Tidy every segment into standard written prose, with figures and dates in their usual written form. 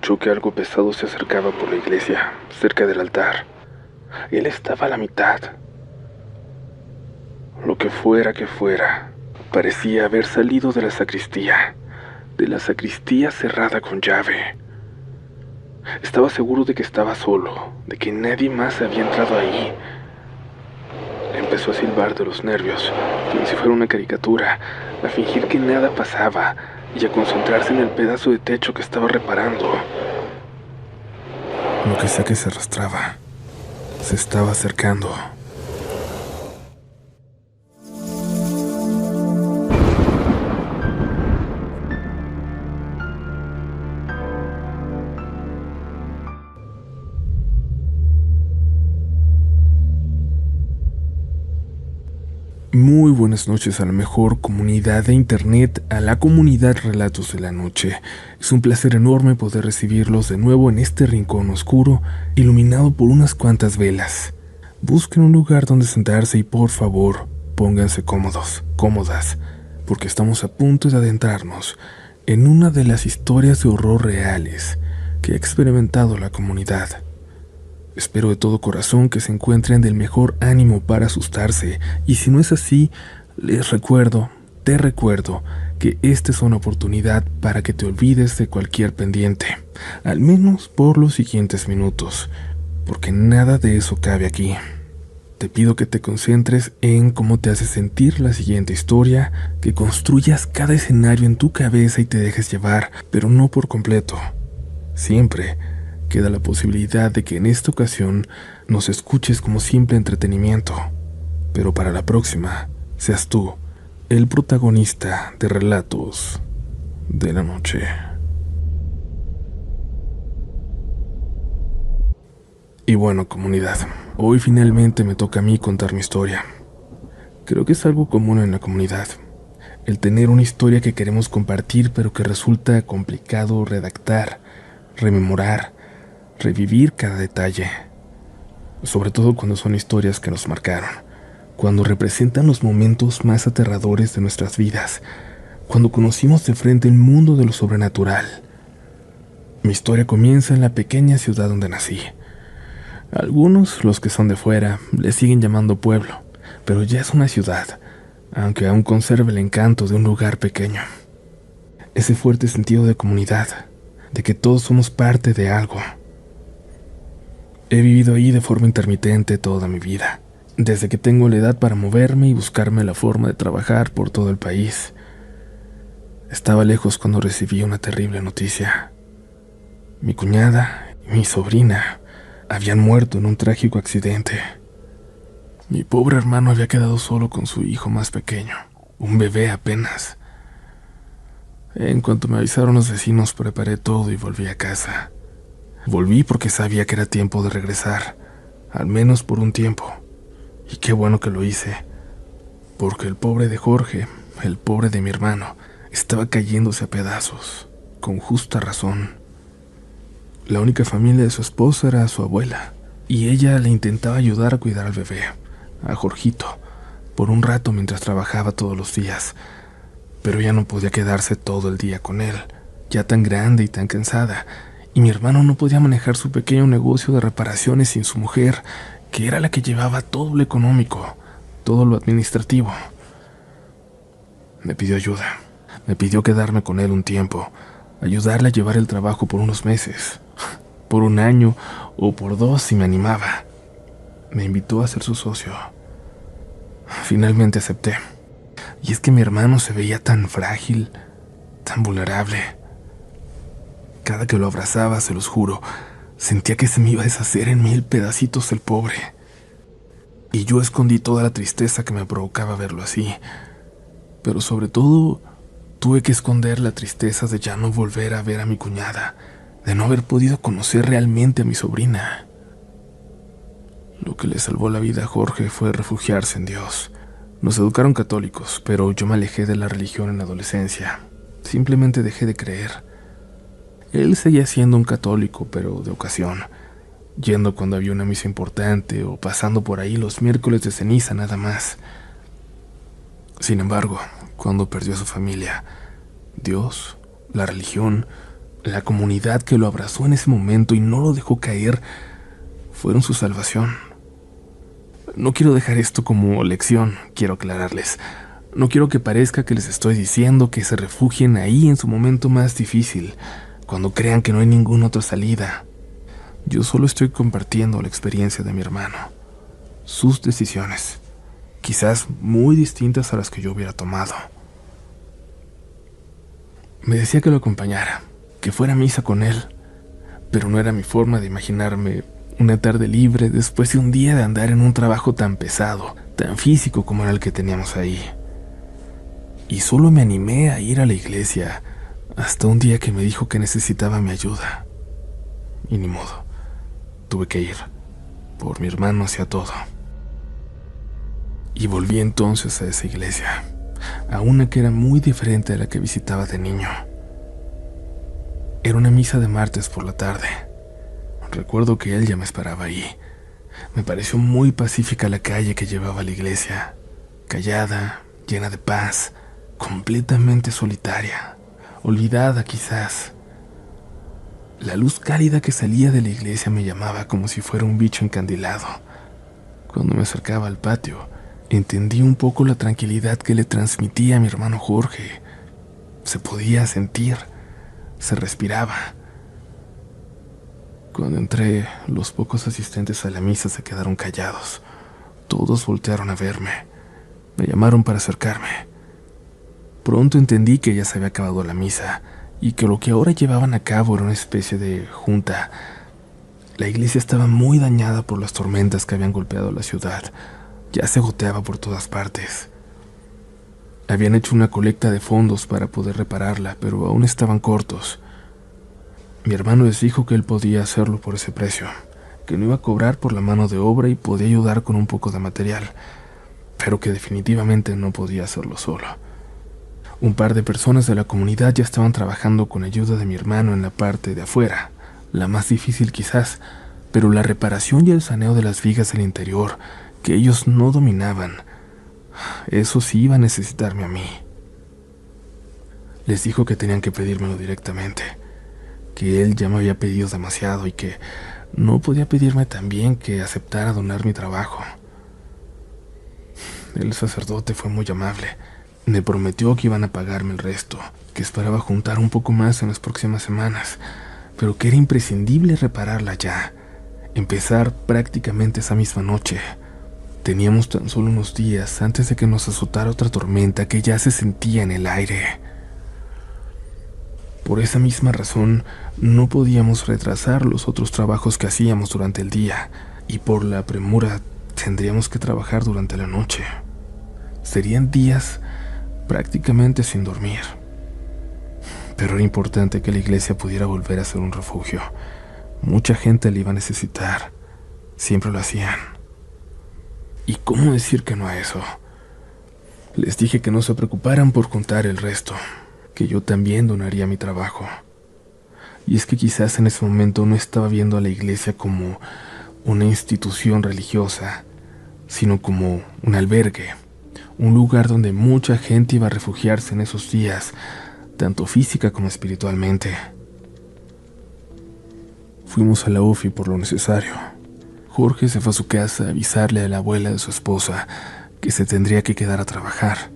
escuchó que algo pesado se acercaba por la iglesia, cerca del altar. Él estaba a la mitad. Lo que fuera, parecía haber salido de la sacristía cerrada con llave. Estaba seguro de que estaba solo, de que nadie más había entrado ahí. Empezó a silbar de los nervios, como si fuera una caricatura, a fingir que nada pasaba y a concentrarse en el pedazo de techo que estaba reparando. Lo que sea que se arrastraba, se estaba acercando. Muy buenas noches a la mejor comunidad de internet, a la comunidad Relatos de la Noche. Es un placer enorme poder recibirlos de nuevo en este rincón oscuro, iluminado por unas cuantas velas. Busquen un lugar donde sentarse y por favor, pónganse cómodos, cómodas, porque estamos a punto de adentrarnos en una de las historias de horror reales que ha experimentado la comunidad. Espero de todo corazón que se encuentren del mejor ánimo para asustarse, y si no es así, te recuerdo que esta es una oportunidad para que te olvides de cualquier pendiente, al menos por los siguientes minutos, porque nada de eso cabe aquí. Te pido que te concentres en cómo te hace sentir la siguiente historia, que construyas cada escenario en tu cabeza y te dejes llevar, pero no por completo. Siempre queda la posibilidad de que en esta ocasión nos escuches como simple entretenimiento, pero para la próxima seas tú el protagonista de Relatos de la Noche. Y bueno, comunidad, hoy finalmente me toca a mí contar mi historia. Creo que es algo común en la comunidad, el tener una historia que queremos compartir pero que resulta complicado redactar, rememorar, revivir cada detalle, sobre todo cuando son historias que nos marcaron, cuando representan los momentos más aterradores de nuestras vidas, cuando conocimos de frente el mundo de lo sobrenatural. Mi historia comienza en la pequeña ciudad donde nací. Algunos, los que son de fuera, le siguen llamando pueblo, pero ya es una ciudad, aunque aún conserva el encanto de un lugar pequeño. Ese fuerte sentido de comunidad, de que todos somos parte de algo. He vivido ahí de forma intermitente toda mi vida, desde que tengo la edad para moverme y buscarme la forma de trabajar por todo el país. Estaba lejos cuando recibí una terrible noticia. Mi cuñada y mi sobrina habían muerto en un trágico accidente. Mi pobre hermano había quedado solo con su hijo más pequeño, un bebé apenas. En cuanto me avisaron los vecinos, preparé todo y volví a casa. Volví porque sabía que era tiempo de regresar, al menos por un tiempo. Y qué bueno que lo hice, porque el pobre de Jorge, el pobre de mi hermano, estaba cayéndose a pedazos, con justa razón. La única familia de su esposa era su abuela, y ella le intentaba ayudar a cuidar al bebé, a Jorgito, por un rato mientras trabajaba todos los días. Pero ella no podía quedarse todo el día con él, ya tan grande y tan cansada, y mi hermano no podía manejar su pequeño negocio de reparaciones sin su mujer, que era la que llevaba todo lo económico, todo lo administrativo. Me pidió ayuda, me pidió quedarme con él un tiempo, ayudarle a llevar el trabajo por unos meses, por un año o por 2 si me animaba. Me invitó a ser su socio. Finalmente acepté. Y es que mi hermano se veía tan frágil, tan vulnerable. Cada que lo abrazaba, se los juro, sentía que se me iba a deshacer en 1000 pedacitos el pobre. Y yo escondí toda la tristeza que me provocaba verlo así. Pero sobre todo, tuve que esconder la tristeza de ya no volver a ver a mi cuñada, de no haber podido conocer realmente a mi sobrina. Lo que le salvó la vida a Jorge fue refugiarse en Dios. Nos educaron católicos, pero yo me alejé de la religión en la adolescencia. Simplemente dejé de creer. Él seguía siendo un católico, pero de ocasión, yendo cuando había una misa importante o pasando por ahí los miércoles de ceniza nada más. Sin embargo, cuando perdió a su familia, Dios, la religión, La comunidad que lo abrazó en ese momento y no lo dejó caer fueron su salvación. No quiero dejar esto como lección, quiero aclararles. No quiero que parezca que les estoy diciendo que se refugien ahí en su momento más difícil, cuando crean que no hay ninguna otra salida. Yo solo estoy compartiendo la experiencia de mi hermano, sus decisiones, quizás muy distintas a las que yo hubiera tomado. Me decía que lo acompañara, que fuera a misa con él, pero no era mi forma de imaginarme una tarde libre después de un día de andar en un trabajo tan pesado, tan físico como era el que teníamos ahí. Y solo me animé a ir a la iglesia hasta un día que me dijo que necesitaba mi ayuda. Y ni modo, tuve que ir. Por mi hermano hacía todo. Y volví entonces a esa iglesia, a una que era muy diferente a la que visitaba de niño. Era una misa de martes por la tarde. Recuerdo que él ya me esperaba ahí. Me pareció muy pacífica la calle que llevaba a la iglesia, callada, llena de paz, completamente solitaria, olvidada quizás. La luz cálida que salía de la iglesia me llamaba como si fuera un bicho encandilado. Cuando me acercaba al patio, entendí un poco la tranquilidad que le transmitía a mi hermano Jorge. Se podía sentir, se respiraba. Cuando entré, los pocos asistentes a la misa se quedaron callados. Todos voltearon a verme. Me llamaron para acercarme. Pronto entendí que ya se había acabado la misa y que lo que ahora llevaban a cabo era una especie de junta. La iglesia estaba muy dañada por las tormentas que habían golpeado la ciudad. Ya se goteaba por todas partes. Habían hecho una colecta de fondos para poder repararla, pero aún estaban cortos. Mi hermano les dijo que él podía hacerlo por ese precio, que no iba a cobrar por la mano de obra y podía ayudar con un poco de material, pero que definitivamente no podía hacerlo solo. Un par de personas de la comunidad ya estaban trabajando con ayuda de mi hermano en la parte de afuera, la más difícil quizás, pero la reparación y el saneo de las vigas del interior, que ellos no dominaban, eso sí iba a necesitarme a mí. Les dijo que tenían que pedírmelo directamente, que él ya me había pedido demasiado y que no podía pedirme también que aceptara donar mi trabajo. El sacerdote fue muy amable. Me prometió que iban a pagarme el resto, que esperaba juntar un poco más en las próximas semanas, pero que era imprescindible repararla ya, empezar prácticamente esa misma noche. Teníamos tan solo unos días antes de que nos azotara otra tormenta que ya se sentía en el aire. Por esa misma razón, no podíamos retrasar los otros trabajos que hacíamos durante el día, y por la premura tendríamos que trabajar durante la noche. Serían días prácticamente sin dormir. Pero era importante que la iglesia pudiera volver a ser un refugio. Mucha gente le iba a necesitar. Siempre lo hacían. ¿Y cómo decir que no a eso? Les dije que no se preocuparan por contar el resto, que yo también donaría mi trabajo. Y es que quizás en ese momento no estaba viendo a la iglesia como una institución religiosa, sino como un albergue, un lugar donde mucha gente iba a refugiarse en esos días, tanto física como espiritualmente. Fuimos a la UFI por lo necesario. Jorge se fue a su casa a avisarle a la abuela de su esposa que se tendría que quedar a trabajar,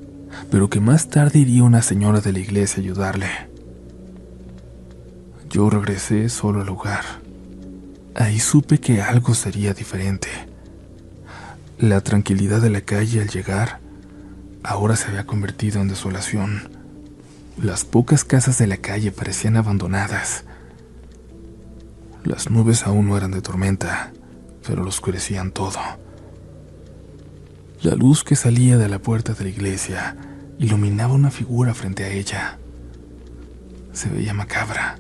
pero que más tarde iría una señora de la iglesia a ayudarle. Yo regresé solo al lugar. Ahí supe que algo sería diferente. La tranquilidad de la calle al llegar ahora se había convertido en desolación. Las pocas casas de la calle parecían abandonadas. Las nubes aún no eran de tormenta, pero lo oscurecían todo. La luz que salía de la puerta de la iglesia iluminaba una figura frente a ella. Se veía macabra,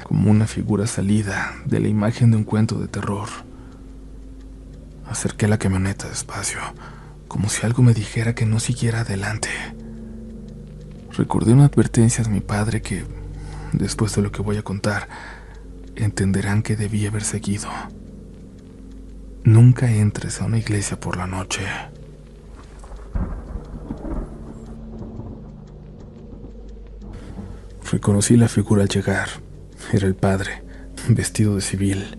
como una figura salida de la imagen de un cuento de terror. Acerqué la camioneta despacio, como si algo me dijera que no siguiera adelante. Recordé una advertencia de mi padre que, después de lo que voy a contar, entenderán que debí haber seguido. Nunca entres a una iglesia por la noche. Reconocí la figura al llegar. Era el padre, vestido de civil.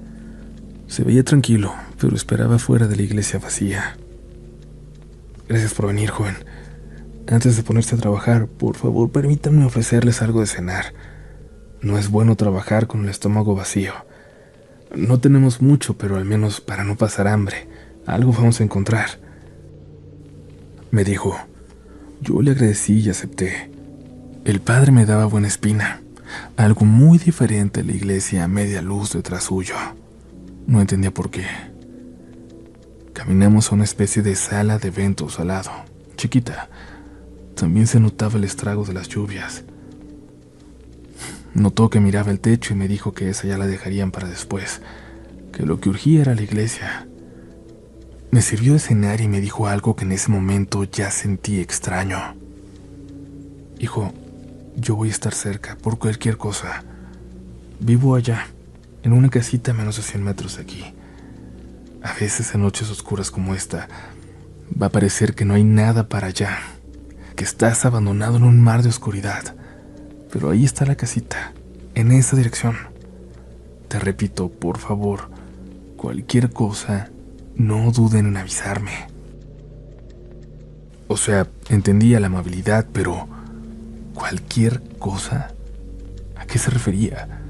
Se veía tranquilo, pero esperaba fuera de la iglesia vacía. Gracias por venir, joven. Antes de ponerse a trabajar, por favor, permítanme ofrecerles algo de cenar. No es bueno trabajar con el estómago vacío. No tenemos mucho, pero al menos para no pasar hambre, algo vamos a encontrar. Me dijo. Yo le agradecí y acepté. El padre me daba buena espina, algo muy diferente a la iglesia a media luz detrás suyo. No entendía por qué. Caminamos a una especie de sala de eventos al lado, chiquita. También se notaba el estrago de las lluvias. Notó que miraba el techo y me dijo que esa ya la dejarían para después, que lo que urgía era la iglesia. Me sirvió de cenar y me dijo algo que en ese momento ya sentí extraño. Hijo, yo voy a estar cerca por cualquier cosa. Vivo allá, en una casita a menos de 100 metros de aquí. A veces en noches oscuras como esta, va a parecer que no hay nada para allá, que estás abandonado en un mar de oscuridad. Pero ahí está la casita, en esa dirección. Te repito, por favor, cualquier cosa, no duden en avisarme. O sea, entendía la amabilidad, pero ¿cualquier cosa? ¿A qué se refería?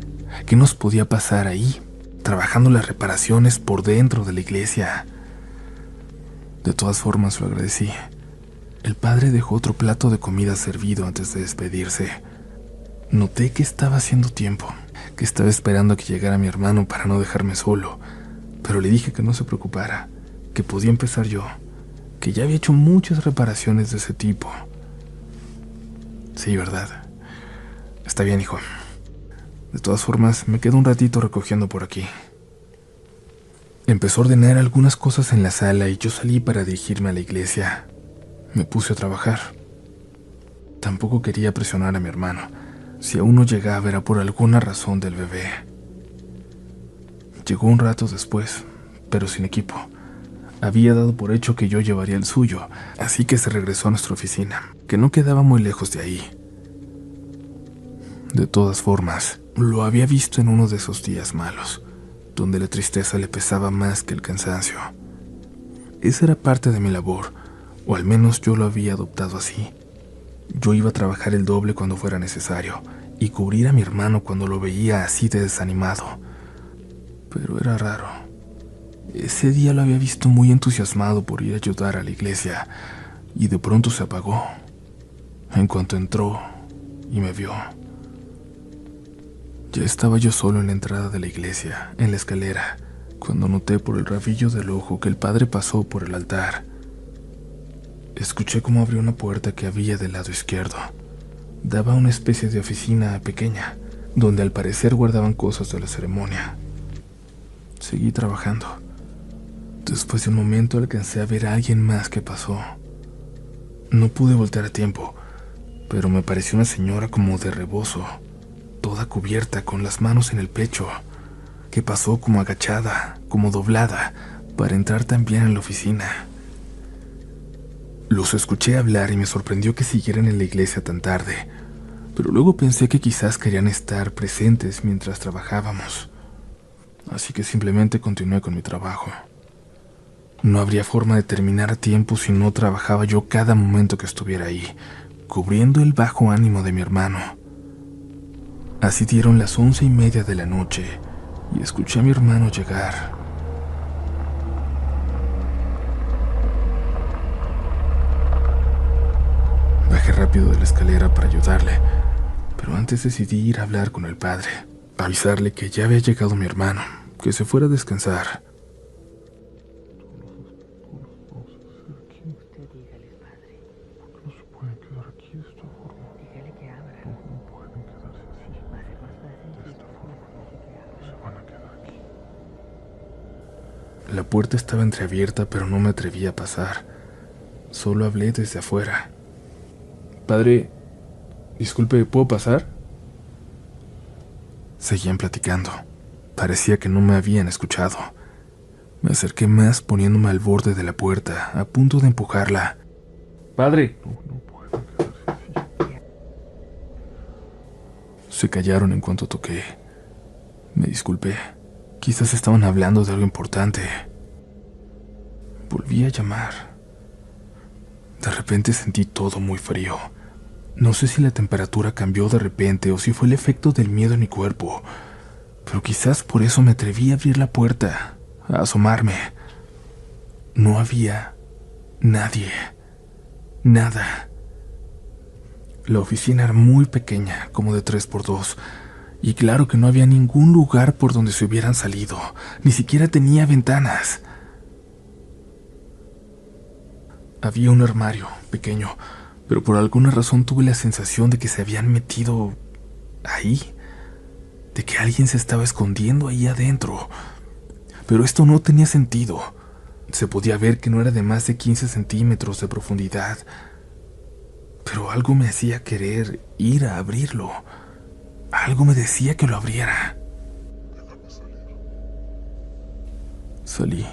¿Qué nos podía pasar ahí, trabajando las reparaciones por dentro de la iglesia? De todas formas, lo agradecí. El padre dejó otro plato de comida servido antes de despedirse. Noté que estaba haciendo tiempo, que estaba esperando a que llegara mi hermano para no dejarme solo, pero le dije que no se preocupara, que podía empezar yo, que ya había hecho muchas reparaciones de ese tipo. Sí, ¿verdad? Está bien, hijo. De todas formas, me quedo un ratito recogiendo por aquí. Empezó a ordenar algunas cosas en la sala y yo salí para dirigirme a la iglesia. Me puse a trabajar. Tampoco quería presionar a mi hermano. Si aún no llegaba era por alguna razón del bebé. Llegó un rato después, pero sin equipo. Había dado por hecho que yo llevaría el suyo, así que se regresó a nuestra oficina, que no quedaba muy lejos de ahí. De todas formas, lo había visto en uno de esos días malos, donde la tristeza le pesaba más que el cansancio. Esa era parte de mi labor, o al menos yo lo había adoptado así. Yo iba a trabajar el doble cuando fuera necesario, y cubrir a mi hermano cuando lo veía así de desanimado. Pero era raro. Ese día lo había visto muy entusiasmado por ir a ayudar a la iglesia, y de pronto se apagó, en cuanto entró y me vio. Ya estaba yo solo en la entrada de la iglesia, en la escalera, cuando noté por el rabillo del ojo que el padre pasó por el altar. Escuché cómo abrió una puerta que había del lado izquierdo. Daba a una especie de oficina pequeña, donde al parecer guardaban cosas de la ceremonia. Seguí trabajando. Después de un momento alcancé a ver a alguien más que pasó. No pude voltear a tiempo, pero me pareció una señora como de rebozo, toda cubierta con las manos en el pecho, que pasó como agachada, como doblada, para entrar también en la oficina. Los escuché hablar y me sorprendió que siguieran en la iglesia tan tarde, pero luego pensé que quizás querían estar presentes mientras trabajábamos. Así que simplemente continué con mi trabajo. No habría forma de terminar a tiempo si no trabajaba yo cada momento que estuviera ahí, cubriendo el bajo ánimo de mi hermano. Así dieron las 11:30 de la noche y escuché a mi hermano llegar. Bajé rápido de la escalera para ayudarle, pero antes decidí ir a hablar con el padre, avisarle que ya había llegado mi hermano, que se fuera a descansar. La puerta estaba entreabierta, pero no me atreví a pasar. Solo hablé desde afuera. Padre, disculpe, ¿puedo pasar? Seguían platicando. Parecía que no me habían escuchado. Me acerqué más poniéndome al borde de la puerta, a punto de empujarla. ¡Padre! No pueden quedarse así. Se callaron en cuanto toqué. Me disculpé. Quizás estaban hablando de algo importante. Volví a llamar. De repente sentí todo muy frío. No sé si la temperatura cambió de repente o si fue el efecto del miedo en mi cuerpo, pero quizás por eso me atreví a abrir la puerta, a asomarme. No había nadie, nada. La oficina era muy pequeña, como de 3x2, y claro que no había ningún lugar por donde se hubieran salido, ni siquiera tenía ventanas. Había un armario pequeño, pero por alguna razón tuve la sensación de que se habían metido ahí, de que alguien se estaba escondiendo ahí adentro. Pero esto no tenía sentido. Se podía ver que no era de más de 15 centímetros de profundidad, pero algo me hacía querer ir a abrirlo. Algo me decía que lo abriera. Salí.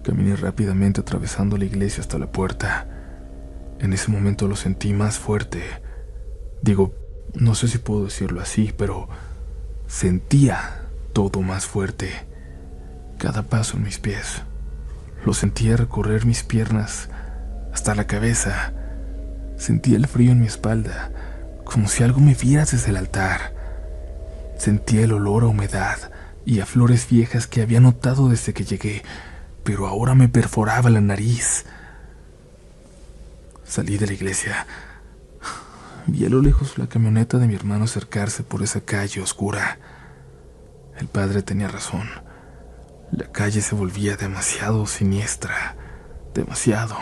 Caminé rápidamente atravesando la iglesia hasta la puerta. En ese momento lo sentí más fuerte. Digo, no sé si puedo decirlo así, pero sentía todo más fuerte. Cada paso en mis pies. Lo sentía recorrer mis piernas hasta la cabeza. Sentía el frío en mi espalda, como si algo me viera desde el altar. Sentía el olor a humedad y a flores viejas que había notado desde que llegué, pero ahora me perforaba la nariz. Salí de la iglesia. Vi a lo lejos la camioneta de mi hermano acercarse por esa calle oscura. El padre tenía razón. La calle se volvía demasiado siniestra. Demasiado.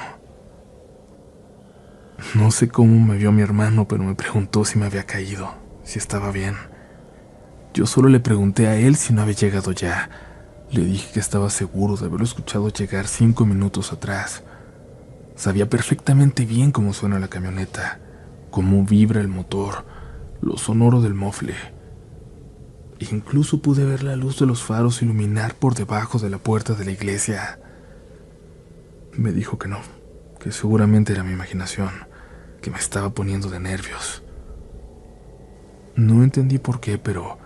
No sé cómo me vio mi hermano, pero me preguntó si me había caído, si estaba bien. Yo solo le pregunté a él si no había llegado ya. Le dije que estaba seguro de haberlo escuchado llegar 5 minutos atrás. Sabía perfectamente bien cómo suena la camioneta, cómo vibra el motor, lo sonoro del mofle. Incluso pude ver la luz de los faros iluminar por debajo de la puerta de la iglesia. Me dijo que no, que seguramente era mi imaginación, que me estaba poniendo de nervios. No entendí por qué, pero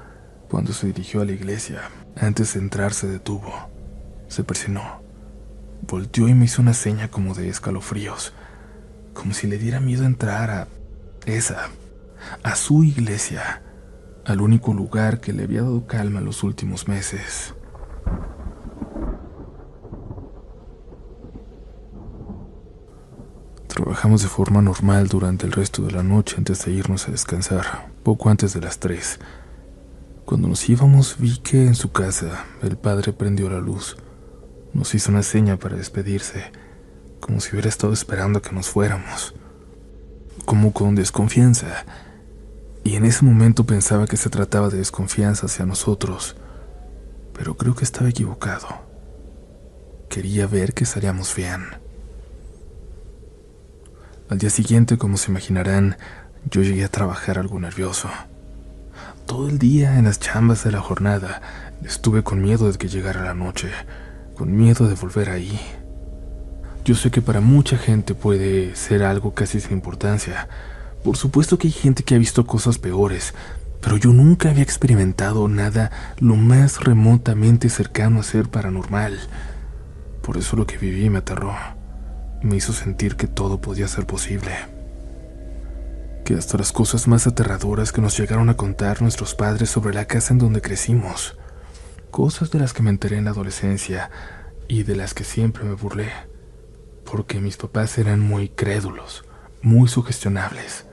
cuando se dirigió a la iglesia, antes de entrar se detuvo, se persinó, volteó y me hizo una seña como de escalofríos, como si le diera miedo entrar a su iglesia, al único lugar que le había dado calma los últimos meses. Trabajamos de forma normal durante el resto de la noche antes de irnos a descansar, poco antes de las 3. Cuando nos íbamos vi que en su casa el padre prendió la luz. Nos hizo una seña para despedirse, como si hubiera estado esperando a que nos fuéramos, como con desconfianza. Y en ese momento pensaba que se trataba de desconfianza hacia nosotros, pero creo que estaba equivocado. Quería ver que estaríamos bien. Al día siguiente, como se imaginarán, yo llegué a trabajar algo nervioso. Todo el día en las chambas de la jornada estuve con miedo de que llegara la noche, con miedo de volver ahí. Yo sé que para mucha gente puede ser algo casi sin importancia. Por supuesto que hay gente que ha visto cosas peores, pero yo nunca había experimentado nada lo más remotamente cercano a ser paranormal. Por eso lo que viví me aterró. Me hizo sentir que todo podía ser posible. Que hasta las cosas más aterradoras que nos llegaron a contar nuestros padres sobre la casa en donde crecimos. Cosas de las que me enteré en la adolescencia y de las que siempre me burlé. Porque mis papás eran muy crédulos, muy sugestionables,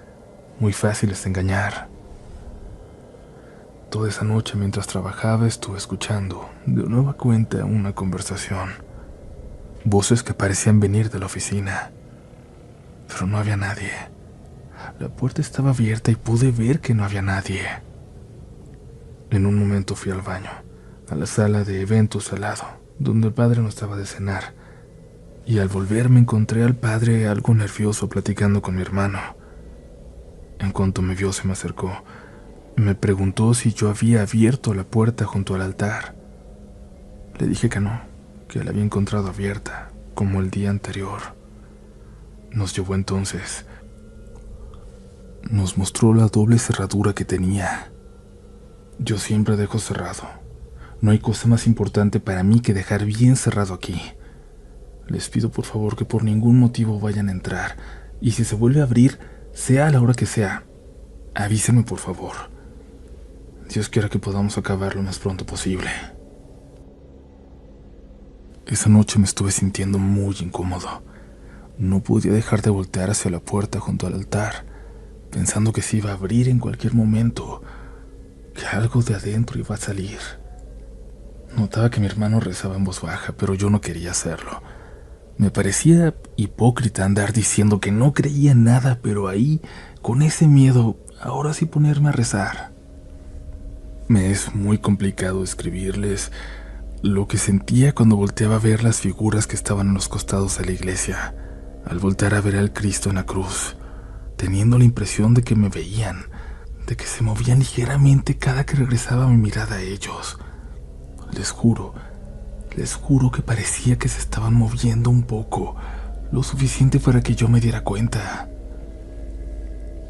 muy fáciles de engañar. Toda esa noche mientras trabajaba estuve escuchando de nueva cuenta una conversación. Voces que parecían venir de la oficina, pero no había nadie. La puerta estaba abierta y pude ver que no había nadie. En un momento fui al baño, a la sala de eventos al lado, donde el padre no estaba de cenar, y al volver me encontré al padre algo nervioso platicando con mi hermano. En cuanto me vio se me acercó. Me preguntó si yo había abierto la puerta junto al altar. Le dije que no, que la había encontrado abierta, como el día anterior. Nos llevó entonces. Nos mostró la doble cerradura que tenía. Yo siempre dejo cerrado, No hay cosa más importante para mí que dejar bien cerrado aquí. Les pido por favor que por ningún motivo vayan a entrar, y si se vuelve a abrir, sea a la hora que sea, avísenme por favor. Dios quiera que podamos acabar lo más pronto posible. Esa noche me estuve sintiendo muy incómodo. No podía dejar de voltear hacia la puerta junto al altar, pensando que se iba a abrir en cualquier momento, que algo de adentro iba a salir. Notaba que mi hermano rezaba en voz baja, pero yo no quería hacerlo. Me parecía hipócrita andar diciendo que no creía en nada, pero ahí, con ese miedo, ahora sí ponerme a rezar. Me es muy complicado escribirles lo que sentía cuando volteaba a ver las figuras que estaban en los costados de la iglesia, al voltear a ver al Cristo en la cruz, teniendo la impresión de que me veían, de que se movían ligeramente cada que regresaba mi mirada a ellos. Les juro que parecía que se estaban moviendo un poco, lo suficiente para que yo me diera cuenta.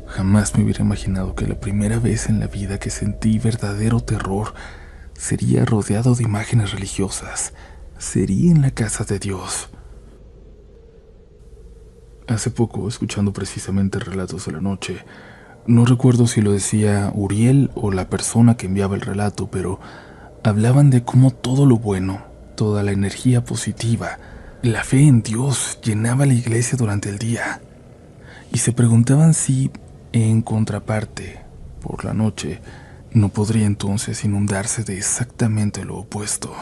Jamás me hubiera imaginado que la primera vez en la vida que sentí verdadero terror sería rodeado de imágenes religiosas, sería en la casa de Dios. Hace poco, escuchando precisamente Relatos de la Noche, no recuerdo si lo decía Uriel o la persona que enviaba el relato, pero hablaban de cómo todo lo bueno, toda la energía positiva, la fe en Dios llenaba la iglesia durante el día. Y se preguntaban si, en contraparte, por la noche, no podría entonces inundarse de exactamente lo opuesto.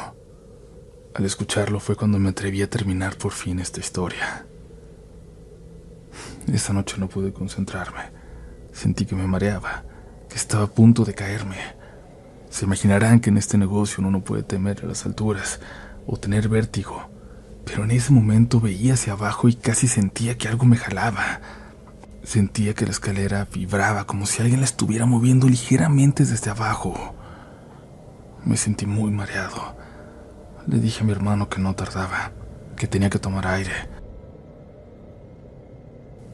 Al escucharlo fue cuando me atreví a terminar por fin esta historia. Esa noche no pude concentrarme. Sentí que me mareaba, que estaba a punto de caerme. Se imaginarán que en este negocio uno no puede temer a las alturas o tener vértigo, pero en ese momento veía hacia abajo y casi sentía que algo me jalaba. Sentía que la escalera vibraba como si alguien la estuviera moviendo ligeramente desde abajo. Me sentí muy mareado. Le dije a mi hermano que no tardaba, que tenía que tomar aire.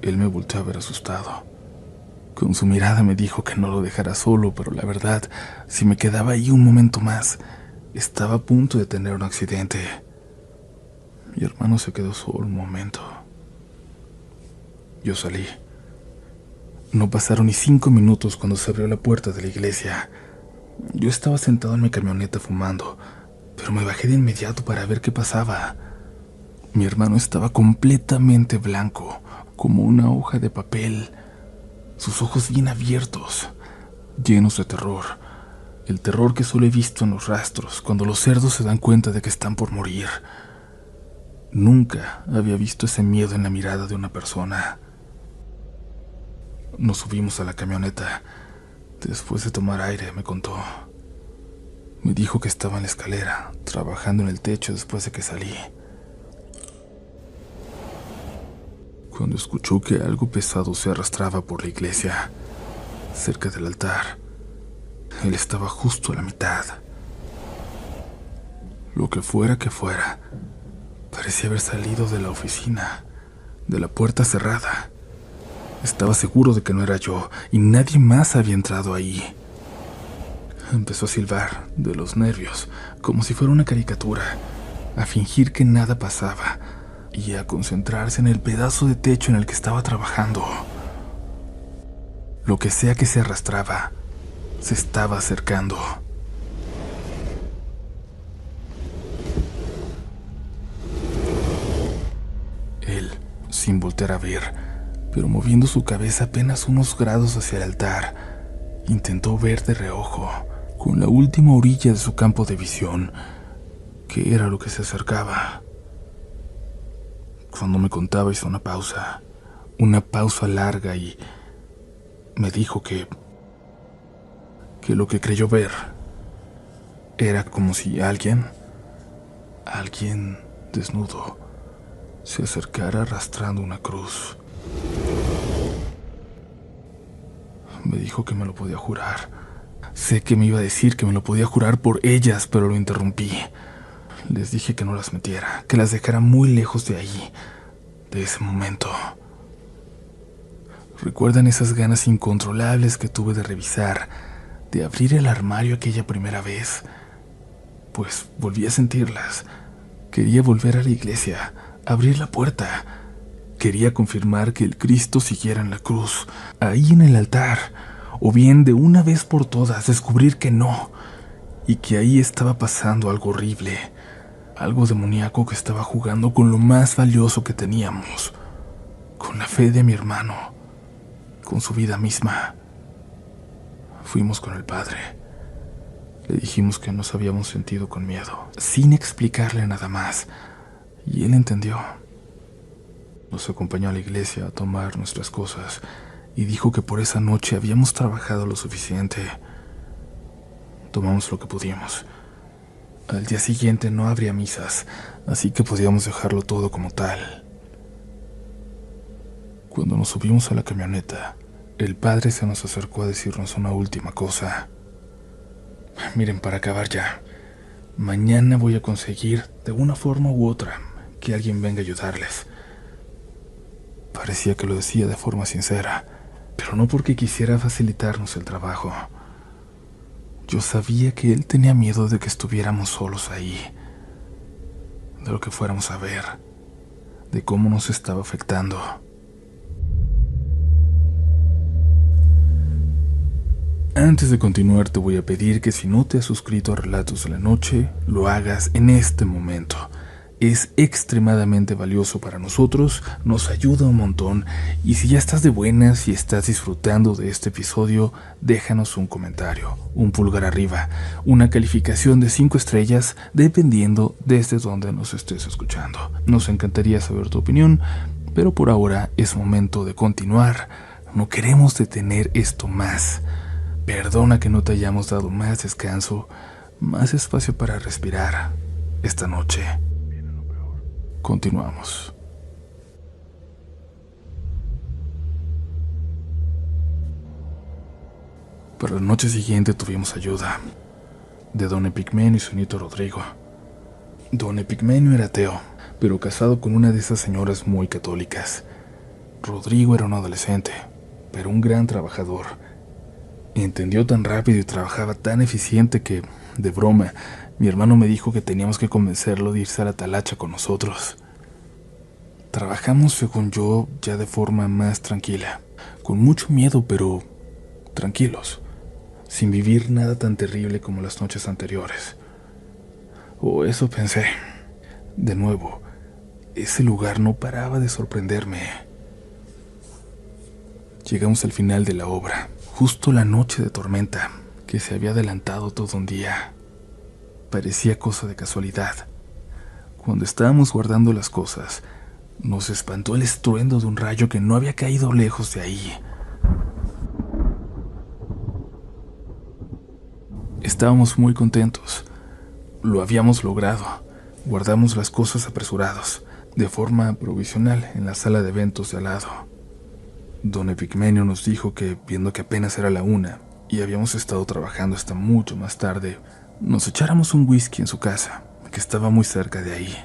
Él me volteó a ver asustado. Con su mirada me dijo que no lo dejara solo, pero la verdad, si me quedaba ahí un momento más, estaba a punto de tener un accidente. Mi hermano se quedó solo un momento. Yo salí. No pasaron ni 5 minutos cuando se abrió la puerta de la iglesia. Yo estaba sentado en mi camioneta fumando, pero me bajé de inmediato para ver qué pasaba. Mi hermano estaba completamente blanco, como una hoja de papel, sus ojos bien abiertos, llenos de terror, el terror que solo he visto en los rastros cuando los cerdos se dan cuenta de que están por morir. Nunca había visto ese miedo en la mirada de una persona. Nos subimos a la camioneta. Después de tomar aire, me contó. Me dijo que estaba en la escalera, trabajando en el techo después de que salí. Cuando escuchó que algo pesado se arrastraba por la iglesia, cerca del altar, él estaba justo a la mitad. Lo que fuera, parecía haber salido de la oficina, de la puerta cerrada. Estaba seguro de que no era yo y nadie más había entrado ahí. Empezó a silbar de los nervios, como si fuera una caricatura, a fingir que nada pasaba y a concentrarse en el pedazo de techo en el que estaba trabajando. Lo que sea que se arrastraba, se estaba acercando. Él, sin voltear a ver, pero moviendo su cabeza apenas unos grados hacia el altar, intentó ver de reojo, con la última orilla de su campo de visión, qué era lo que se acercaba. Cuando me contaba hizo una pausa larga y me dijo que lo que creyó ver era como si alguien desnudo, se acercara arrastrando una cruz. Me dijo que me lo podía jurar. Sé que me iba a decir que me lo podía jurar por ellas, pero lo interrumpí. Les dije que no las metiera, que las dejara muy lejos de ahí, de ese momento. ¿Recuerdan esas ganas incontrolables que tuve de revisar, de abrir el armario aquella primera vez? pues volví a sentirlas. Quería volver a la iglesia, abrir la puerta. Quería confirmar que el Cristo siguiera en la cruz, ahí en el altar, o bien de una vez por todas descubrir que no, y que ahí estaba pasando algo horrible, algo demoníaco que estaba jugando con lo más valioso que teníamos, con la fe de mi hermano, con su vida misma. Fuimos con el padre. Le dijimos que nos habíamos sentido con miedo, sin explicarle nada más, y él entendió. Nos acompañó a la iglesia a tomar nuestras cosas y dijo que por esa noche habíamos trabajado lo suficiente. Tomamos lo que pudimos. Al día siguiente no habría misas, así que podíamos dejarlo todo como tal. Cuando nos subimos a la camioneta, el padre se nos acercó a decirnos una última cosa. Miren, para acabar ya, mañana voy a conseguir, de una forma u otra, que alguien venga a ayudarles. Parecía que lo decía de forma sincera, pero no porque quisiera facilitarnos el trabajo. Yo sabía que él tenía miedo de que estuviéramos solos ahí, de lo que fuéramos a ver, de cómo nos estaba afectando. Antes de continuar, te voy a pedir que si no te has suscrito a Relatos de la Noche, lo hagas en este momento. Es extremadamente valioso para nosotros, nos ayuda un montón, y si ya estás de buenas y estás disfrutando de este episodio, déjanos un comentario, un pulgar arriba, una calificación de 5 estrellas, dependiendo desde donde nos estés escuchando. Nos encantaría saber tu opinión, pero por ahora es momento de continuar. No queremos detener esto más. Perdona que no te hayamos dado más descanso, más espacio para respirar esta noche. Continuamos. Para la noche siguiente tuvimos ayuda de don Epigmenio y su nieto Rodrigo. Don Epigmenio era ateo, pero casado con una de esas señoras muy católicas. Rodrigo era un adolescente, pero un gran trabajador. Entendió tan rápido y trabajaba tan eficiente que, de broma, mi hermano me dijo que teníamos que convencerlo de irse a la talacha con nosotros. Trabajamos, según yo, ya de forma más tranquila, con mucho miedo, pero tranquilos, sin vivir nada tan terrible como las noches anteriores. O eso pensé. De nuevo, ese lugar no paraba de sorprenderme. Llegamos al final de la obra, justo la noche de tormenta, que se había adelantado todo un día. Parecía cosa de casualidad. Cuando estábamos guardando las cosas, nos espantó el estruendo de un rayo que no había caído lejos de ahí. Estábamos muy contentos. Lo habíamos logrado. Guardamos las cosas apresurados, de forma provisional, en la sala de eventos de al lado. Don Epigmenio nos dijo que, viendo que apenas era la 1 y habíamos estado trabajando hasta mucho más tarde, nos echáramos un whisky en su casa, que estaba muy cerca de ahí.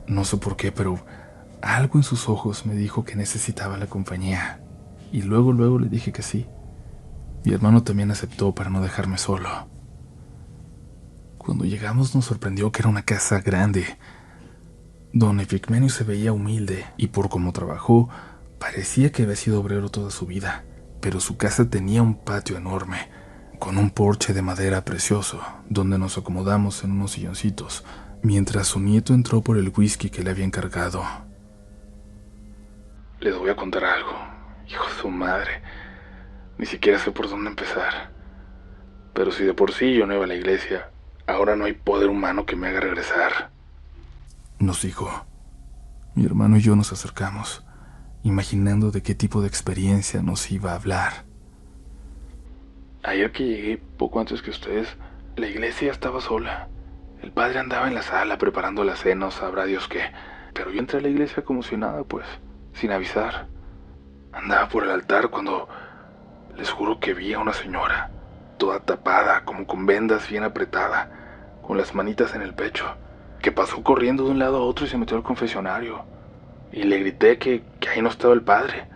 No sé por qué, pero algo en sus ojos me dijo que necesitaba la compañía, y luego le dije que sí. Mi hermano también aceptó para no dejarme solo. Cuando llegamos nos sorprendió que era una casa grande. Don Epigmenio se veía humilde, y por cómo trabajó, parecía que había sido obrero toda su vida, pero su casa tenía un patio enorme, con un porche de madera precioso, donde nos acomodamos en unos silloncitos, mientras su nieto entró por el whisky que le había encargado. Les voy a contar algo, hijo de su madre. Ni siquiera sé por dónde empezar. Pero si de por sí yo no iba a la iglesia, ahora no hay poder humano que me haga regresar, nos dijo. Mi hermano y yo nos acercamos, imaginando de qué tipo de experiencia nos iba a hablar. Ayer que llegué, poco antes que ustedes, la iglesia estaba sola. El padre andaba en la sala preparando la cena o sabrá Dios qué. Pero yo entré a la iglesia como si nada, pues, sin avisar. Andaba por el altar cuando les juro que vi a una señora, toda tapada, como con vendas bien apretada, con las manitas en el pecho, que pasó corriendo de un lado a otro y se metió al confesionario. Y le grité que ahí no estaba el padre,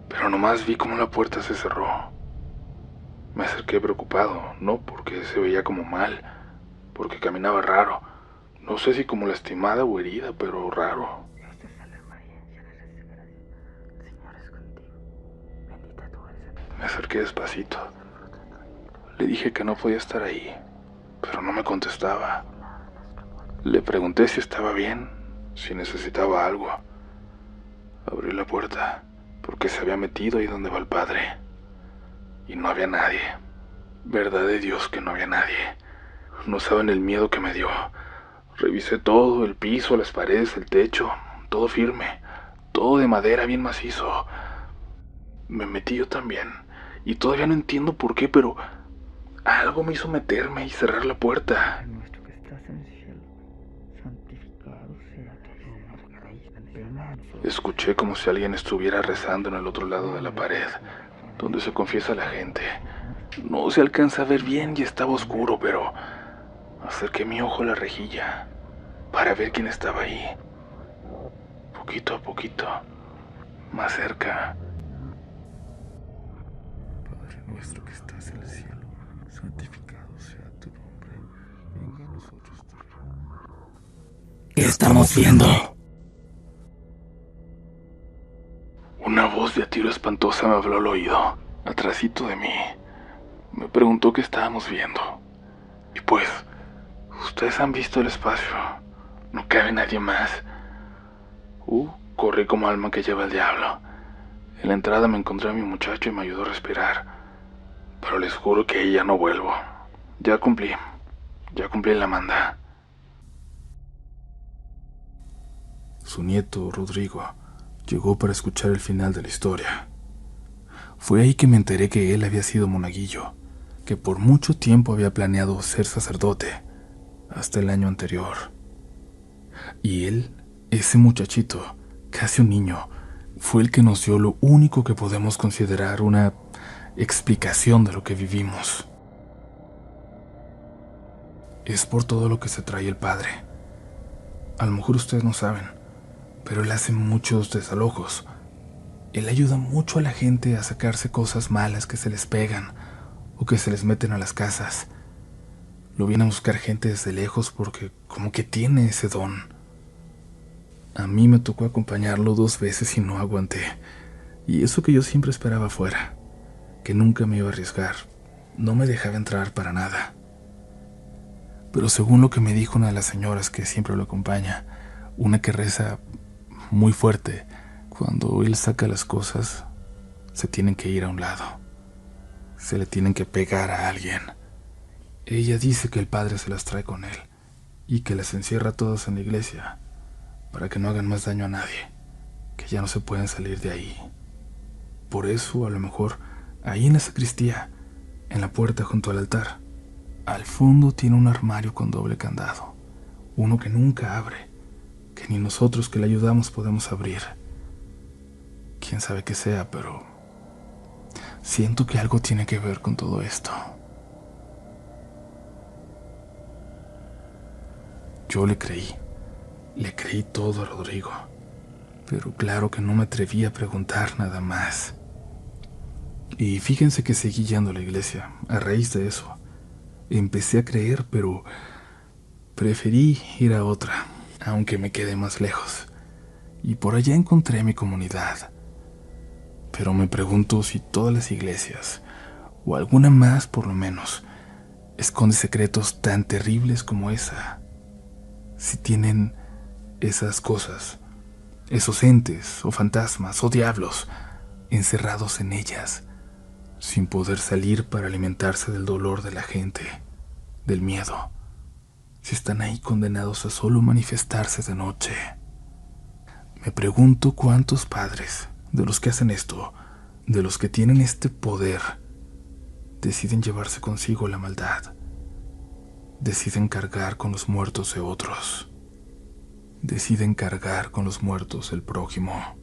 pero nomás vi cómo la puerta se cerró. Me acerqué preocupado, no porque se veía como mal, porque caminaba raro. No sé si como lastimada o herida, pero raro. Me acerqué despacito. Le dije que no podía estar ahí, pero no me contestaba. Le pregunté si estaba bien, si necesitaba algo. Abrí la puerta, porque se había metido ahí donde va el padre. Y no había nadie. Verdad de Dios que no había nadie. No saben el miedo que me dio. Revisé todo, el piso, las paredes, el techo, todo firme, todo de madera bien macizo. Me metí yo también, y todavía no entiendo por qué, pero algo me hizo meterme y cerrar la puerta. Padre nuestro que estás en el cielo, santificado sea tu nombre. Venga a nosotros. Escuché como si alguien estuviera rezando en el otro lado de la pared, donde se confiesa la gente. No se alcanza a ver bien y estaba oscuro, pero acerqué mi ojo a la rejilla para ver quién estaba ahí. Poquito a poquito, más cerca. Padre nuestro que estás en el cielo, santificado sea tu nombre. Venga a nosotros tu reino. ¿Qué estamos viendo? Una voz de a tiro espantosa me habló al oído, atrásito de mí. Me preguntó qué estábamos viendo. Y pues, ustedes han visto el espacio. No cabe nadie más. Corrí como alma que lleva el diablo. En la entrada me encontré a mi muchacho y me ayudó a respirar. Pero les juro que ahí ya no vuelvo. Ya cumplí la manda. Su nieto, Rodrigo, llegó para escuchar el final de la historia. Fue ahí que me enteré que él había sido monaguillo, que por mucho tiempo había planeado ser sacerdote, hasta el año anterior. Y él, ese muchachito, casi un niño, fue el que nos dio lo único que podemos considerar una explicación de lo que vivimos. Es por todo lo que se trae el padre. A lo mejor ustedes no saben, pero él hace muchos desalojos. Él ayuda mucho a la gente a sacarse cosas malas que se les pegan o que se les meten a las casas. Lo viene a buscar gente desde lejos porque como que tiene ese don. A mí me tocó acompañarlo 2 veces y no aguanté. Y eso que yo siempre esperaba fuera, que nunca me iba a arriesgar, no me dejaba entrar para nada. Pero según lo que me dijo una de las señoras que siempre lo acompaña, una que reza muy fuerte, cuando él saca las cosas, se tienen que ir a un lado. Se le tienen que pegar a alguien. Ella dice que el padre se las trae con él y que las encierra todas en la iglesia para que no hagan más daño a nadie, que ya no se pueden salir de ahí. Por eso, a lo mejor, ahí en la sacristía, en la puerta junto al altar, al fondo tiene un armario con doble candado, uno que nunca abre, que ni nosotros que le ayudamos podemos abrir. Quién sabe qué sea, pero siento que algo tiene que ver con todo esto. Yo le creí todo a Rodrigo, pero claro que no me atreví a preguntar nada más. Y fíjense que seguí yendo a la iglesia a raíz de eso. Empecé a creer, pero preferí ir a otra, aunque me quedé más lejos. Y por allá encontré mi comunidad. Pero me pregunto si todas las iglesias, o alguna más por lo menos, esconde secretos tan terribles como esa. Si tienen esas cosas, esos entes o fantasmas o diablos encerrados en ellas, sin poder salir para alimentarse del dolor de la gente, del miedo, si están ahí condenados a solo manifestarse de noche. Me pregunto cuántos padres de los que hacen esto, de los que tienen este poder, deciden llevarse consigo la maldad, deciden cargar con los muertos de otros, deciden cargar con los muertos del prójimo.